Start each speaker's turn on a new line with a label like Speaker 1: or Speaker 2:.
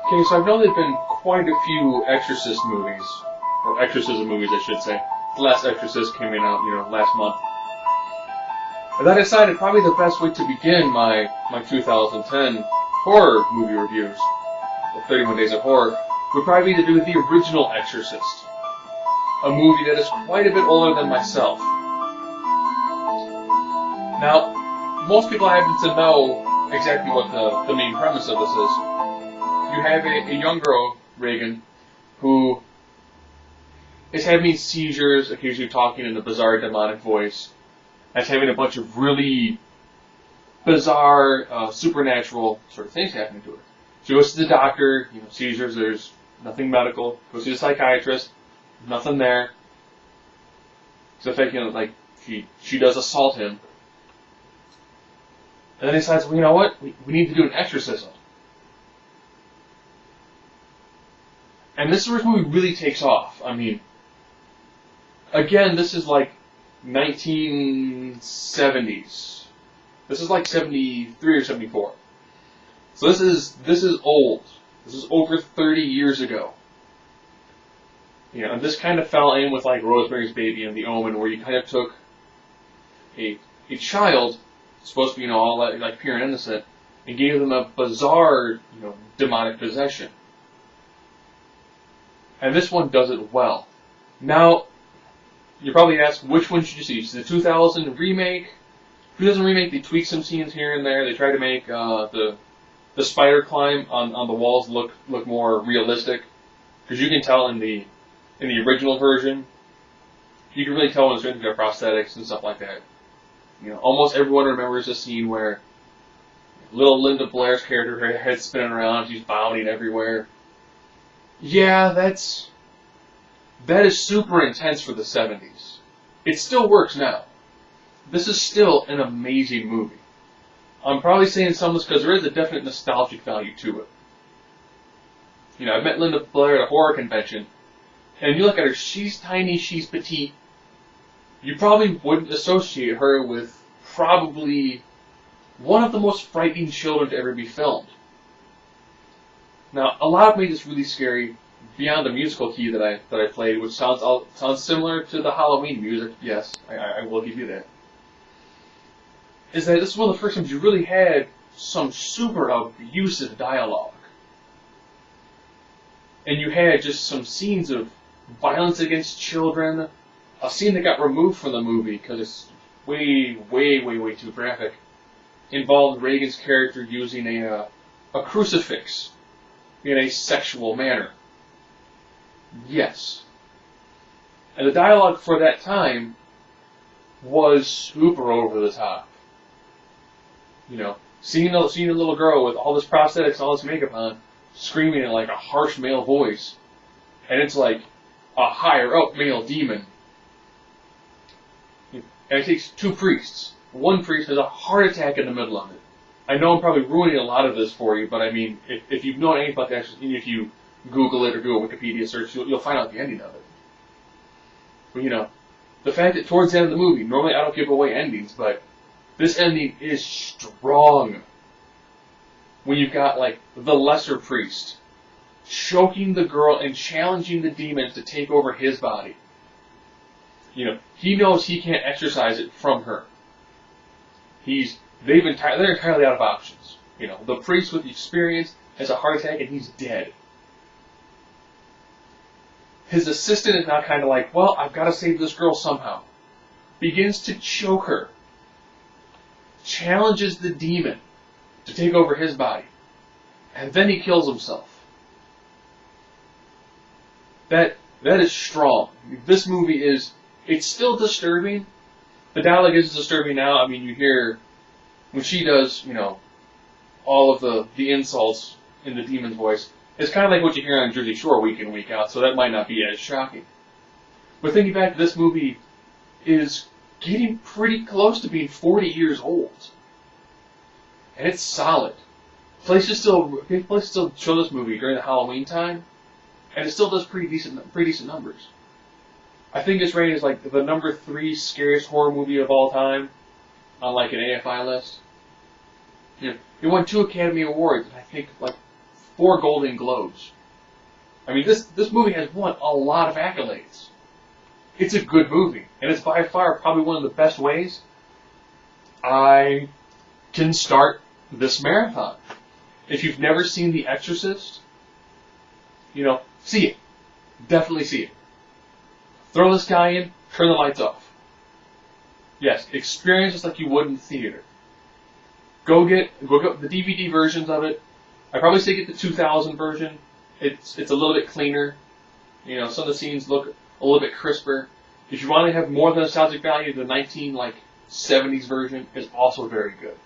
Speaker 1: Okay, so I've known there've been quite a few Exorcist movies, or exorcism movies, I should say. The last Exorcist came out, last month. And I decided probably the best way to begin my 2010 horror movie reviews, or 31 Days of Horror, would probably be to do with the original Exorcist, a movie that is quite a bit older than myself. Now, most people happen to know exactly what the main premise of this is. You have a young girl, Reagan, who is having seizures, occasionally talking in a bizarre demonic voice, and is having a bunch of really bizarre, supernatural sort of things happening to her. She goes to the doctor, seizures, there's nothing medical. Goes to the psychiatrist, nothing there. Except that, she does assault him. And then he decides, well, you know what? We need to do an exorcism. And this is where this movie really takes off. I mean, again, this is like 1970s. This is like 73 or 74. So this is old. This is over 30 years ago. And this kind of fell in with like Rosemary's Baby and The Omen, where you kind of took a child, supposed to be, all like pure and innocent, and gave them a bizarre, demonic possession. And this one does it well. Now, you probably ask, which one should you see? The 2000 remake? 2000 remake, they tweak some scenes here and there. They try to make the spider climb on the walls look more realistic, because you can tell in the original version, you can really tell when it's written to prosthetics and stuff like that. Almost everyone remembers the scene where little Linda Blair's character, her head's spinning around, she's vomiting everywhere. Yeah, that is super intense for the 70s. It still works now. This is still an amazing movie. I'm probably saying some of this because there is a definite nostalgic value to it. I met Linda Blair at a horror convention, and you look at her, she's tiny, she's petite. You probably wouldn't associate her with probably one of the most frightening children to ever be filmed. Now, a lot made this really scary beyond the musical key that I played, which sounds similar to the Halloween music. Yes, I will give you that. Is that this is one of the first times you really had some super abusive dialogue. And you had just some scenes of violence against children, a scene that got removed from the movie because it's way, way, way, way too graphic, involved Reagan's character using a crucifix in a sexual manner. Yes. And the dialogue for that time was super over the top. Seeing a little girl with all this prosthetics and all this makeup on, screaming in like a harsh male voice, and it's like a higher up male demon. And it takes two priests. One priest has a heart attack in the middle of it. I know I'm probably ruining a lot of this for you, but I mean, if you've known anything about the Exorcist, even if you Google it or do a Wikipedia search, you'll find out the ending of it. But the fact that towards the end of the movie, normally I don't give away endings, but this ending is strong. When you've got like the lesser priest choking the girl and challenging the demons to take over his body. He knows he can't exorcise it from her. They're entirely out of options. The priest with the experience has a heart attack and he's dead. His assistant is now kind of like, well, I've got to save this girl somehow. Begins to choke her. Challenges the demon to take over his body. And then he kills himself. That is strong. This movie it's still disturbing. The dialogue is disturbing now. I mean, you hear when she does, all of the insults in the demon's voice. It's kind of like what you hear on Jersey Shore week in, week out, so that might not be as shocking. But thinking back, this movie is getting pretty close to being 40 years old. And it's solid. Places still show this movie during the Halloween time, and it still does pretty decent numbers. I think it's rated as like the number 3 scariest horror movie of all time on like an AFI list. It won 2 Academy Awards, and I think like 4 Golden Globes. I mean, this movie has won a lot of accolades. It's a good movie, and it's by far probably one of the best ways I can start this marathon. If you've never seen The Exorcist, see it. Definitely see it. Throw this guy in, turn the lights off. Yes, experience just like you would in the theater. Go get the DVD versions of it. I probably say get the 2000 version. It's a little bit cleaner. Some of the scenes look a little bit crisper. If you want to have more than nostalgic value, the 1970s version is also very good.